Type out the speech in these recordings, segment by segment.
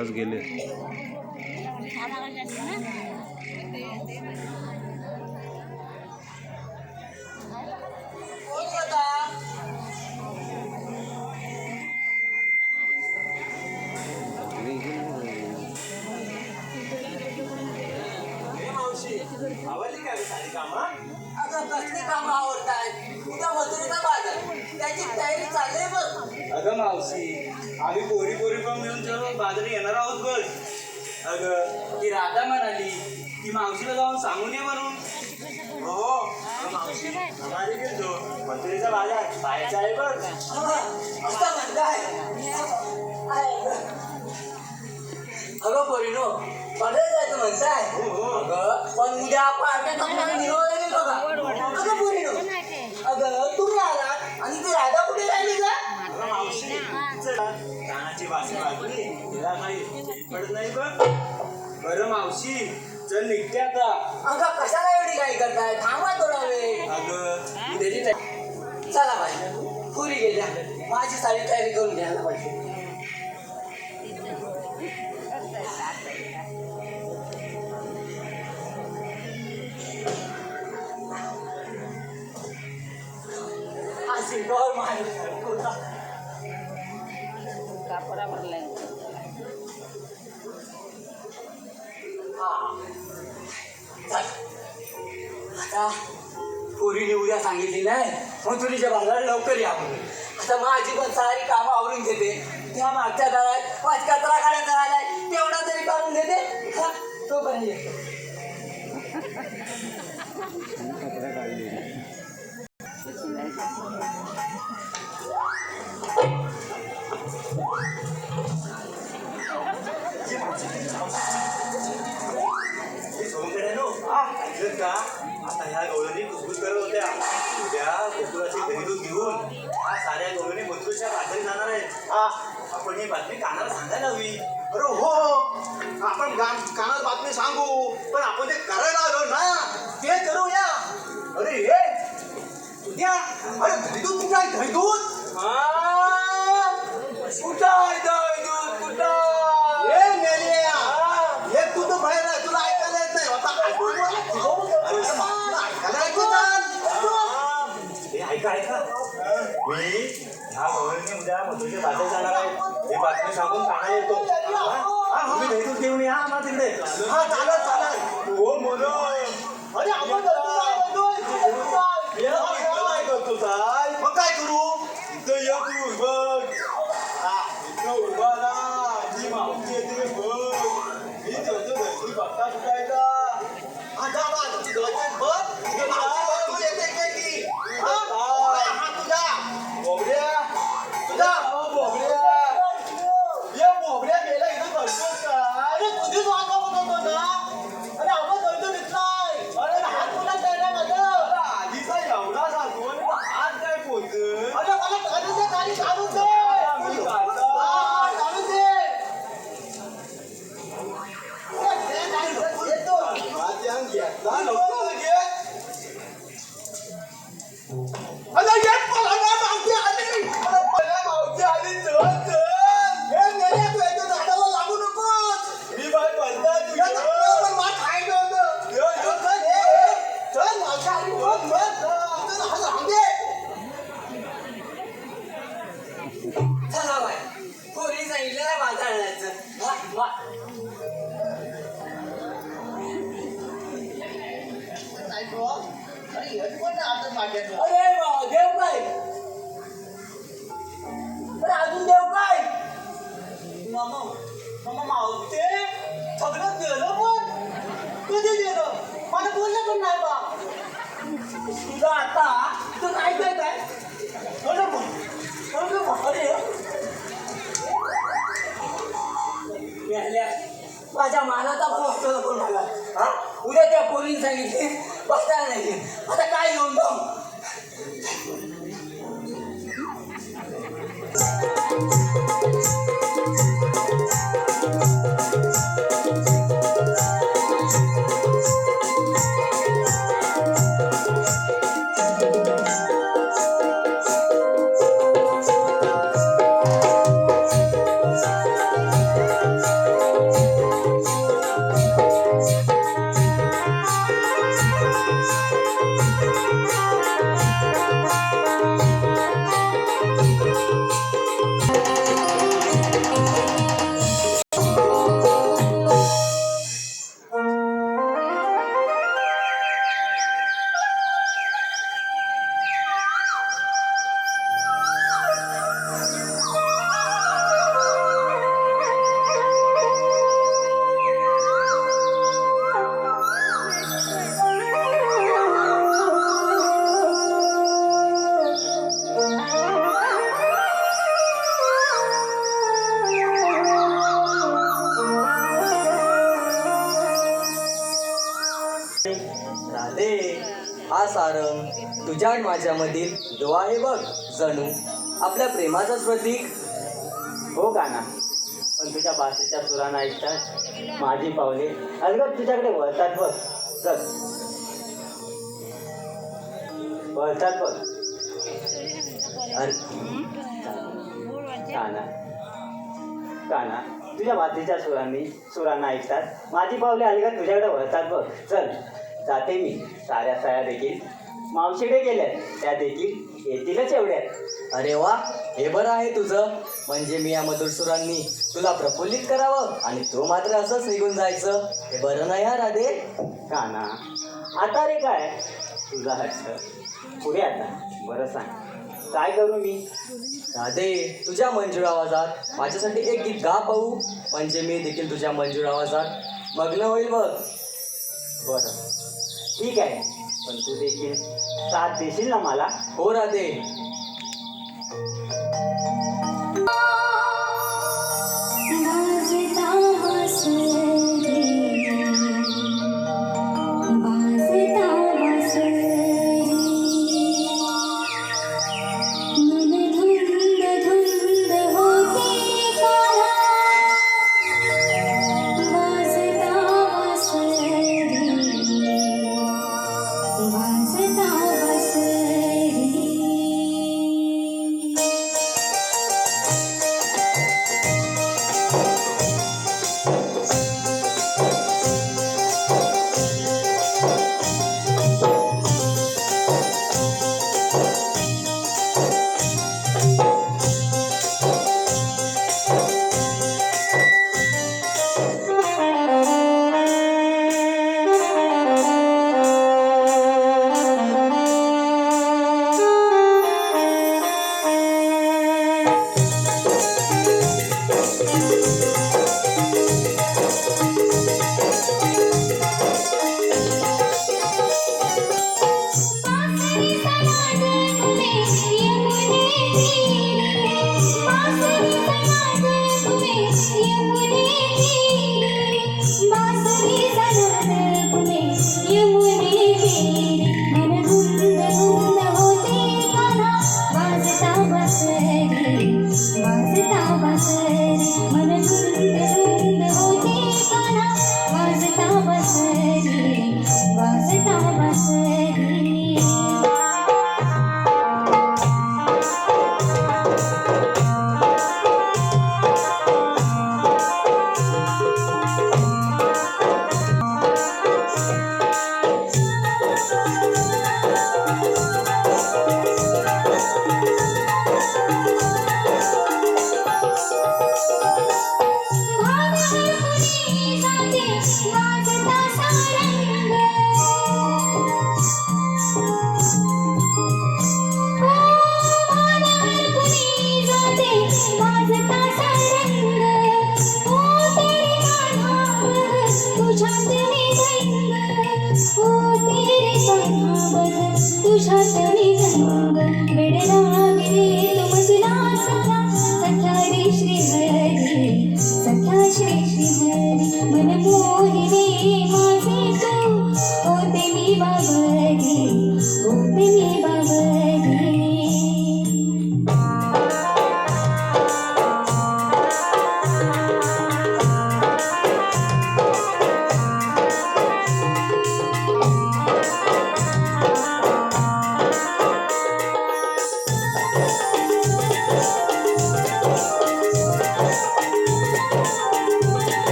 आज गेले. आवडली काय सारी कामं? अगं कसली कामं आवडतात? उद्या मजुरीचा बाजार, त्याची तयारी चालली बघ. अगं मावशी, आम्ही पोरी पण मिळून जेव्हा बाजारी येणार आहोत बघ. अगं ती राधा म्हणाली की मावशीला जाऊन सांगून ये म्हणून. हो मावशी आम्हाला गेलो मजुरीचा बाजार पाहायचा आहे बघ. असं म्हणताय. अगं पोरीनो बघायला जायचं म्हणताय. अगं पण उद्या पहाटे निघाले बघा. अगं पोरीनो अगं तुम्ही आलात आणि ती राधा कुठे राहिली का? मावशी कानाची वासी वागली तिला काही पडत नाही बघ. बरं मावशी चल निघते आता. अगं कशाला एवढी काही करताय? थांबा थोडा वेळ. अगं उद्याची चला बाई पुरी गेल्या माझी साडी तयारी करून घ्यायला पाहिजे. कापडा भरलाय. आता पोरीने उद्या सांगितली नाही मजुरीच्या बाजारात लवकर या म्हणून. आता माझी पण सारी कामं आवरून घेते. त्या मागच्या दारात 5 कचरा काढायचा राहिलाय तेवढा तरी काढून घेते. तो पण येतो. आता ह्या गवळणी कुसकुस करत होत्या. उद्या कुसकुराची घरी दूध घेऊन ह्या साऱ्या गवळणी मजूरच्या बाजारी जाणार आहेत. आपण ही बातमी कानाला सांगायला हवी. अरे हो आपण कानात बातमी सांगू पण आपण ते करायला आलो ना ते करूया. अरे हे उद्या अरे घरी दूध कुठं आहे? घरी दूध कुठं आहे दूध कुठं? हे मेल्या हे तू तर बाहेर आहे तुला ऐकायला येत नाही. आता ऐकून ऐका ऐका मी ह्या गवळणी उद्या मजुरीच्या बाजारी जाणार आहे. ही बातमी सांगून काना येतो. तुम्ही घरी दूध घेऊन या आम्हाला तिकडे. हा चालत चालत हो म्हणून अरे आपण मग काय करू? इथं ये तू बघ. इथं उभा राहा. जी मावशी येते बघ. मी तुझं घरची बघता सुटायचा. हा जा बा तुझी डोक्यात बघ येते की तुझा बोबड्या तुझा बोबड्या ये बोबड्या गेला इथं करतोस काय? अरे तुझीच वागा होतो ना. अरे आपण करतो दिसलाय. अरे हात तुला द्यायला माझं. आधीचा एवढा सांगतो आणि आज काय पोहोचत. अरे मला काढून दे गाडी काढून दे. मी काढतो. काढून दे. येतो. माझ्या घेतला नव्हता लगेच. अरे येत मला ना मावशी आली. अरे मला मावशी आली चल चल. हे मेल्या तू याच्या झाडाला लागू नकोस. मी बाय पडता या झाडाला पण मार खायचं होतं. चल हे चल मावशी आली बघ बघ. तुझं झाड रांगे. चला बाय पोरी सांगितलं ना बाजार जायचं. अरे हे पण आता मागे अरे वा देव काय? अरे अजून देव काय? मामा मामा मावते सगळं गेलं पण कधी गेलं मला बोललं पण नाही बा. तुझा आता तू काय काय अरे माझ्या मानाचा पोस्टर कोण झाला. उद्या त्या पोरीने सांगितले बसता नाही. आता काय घेऊन जाऊ. हा सारंग तुझ्या आणि माझ्यामधील जो आहे बघ जणू आपल्या प्रेमाचंच प्रतीक. हो का ना, पण तुझ्या बासरीच्या सुरांना ऐकतात माझी पावले अलगद तुझ्याकडे वळतात बघ. चल वळतात बघ. अरे काना काना तुझ्या बासरीच्या सुरांना ऐकतात माझी पावले अलगद तुझ्याकडे वळतात बघ. चल जाते मी. साऱ्या साया देखील मावशीकडे गेल्यात, त्या देखील येतीलच एवढ्यात. अरे वा, हे बरं आहे तुझं. म्हणजे मी या मधुर सुरांनी तुला प्रफुल्लित करावं आणि तू मात्र असंच निघून जायचं. हे बरं नाही हा राधे. काना आता रे काय तुझा हट्ट पुढे आता. बरं सांग काय करू मी? राधे, तुझ्या मंजूळ आवाजात माझ्यासाठी एक गीत गा पाहू. म्हणजे मी देखील तुझ्या मंजूळ आवाजात मग्न होईल बघ. बरं ठीक आहे, पण तू देखील साथ देशील ना मला? हो राधे.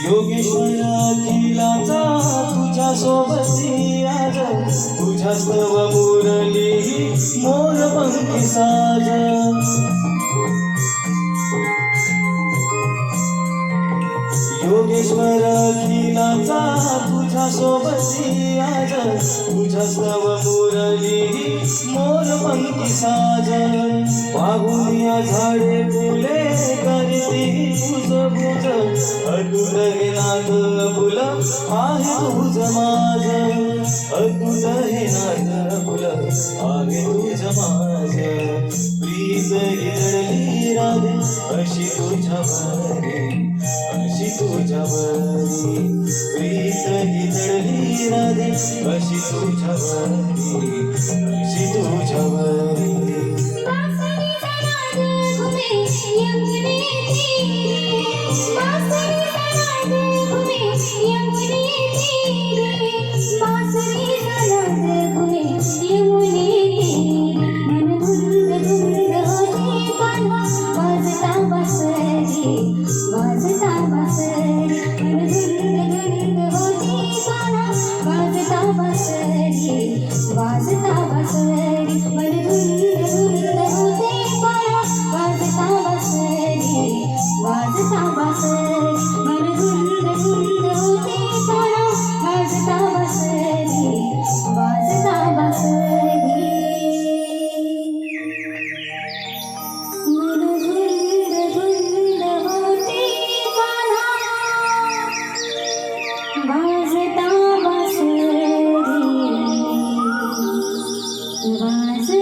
योगेश्वराचा तुझ्या सोबती आज तुझ्या स्तव मुरली मोर पंखी साज. योगेश्वर अखिलाचा तुझ्या सोबती आज तुझ्या स्तव मुरली मोर पंखी साज. वाहुनिया झाडे फुले करती तुझ बुज अतुल हे नाथ फुल आहे तुझ माझ. अतुल हे नाथ फुल आहे तुझ माझ. प्रीत गिरली राधे अशी तुझ्यावरी अशी तुझ्यावरी. प्रीत गिरली कशी तुझ्यावरी कशी तुझ्यावरी बासरी सराद घुमे यमुने तीरे बासरी सराद घुमे यमुने तीरे बासरी सराद घुमे यमुने तीरे मन धुंद धुंद होते कान्हा वाजता बासरी वाजता बासरी मन धुंद धुंद होते कान्हा वाजता बासरी वाजता बासरी मन धुंद धुंद होते कान्हा वाजता बासरी वाजता बासरी मन धुंद धुंद होते कान्हा वाजता बासरी वाजता बासरी मन धुंद धुंद होते कान्हा वाजता बासरी वाजता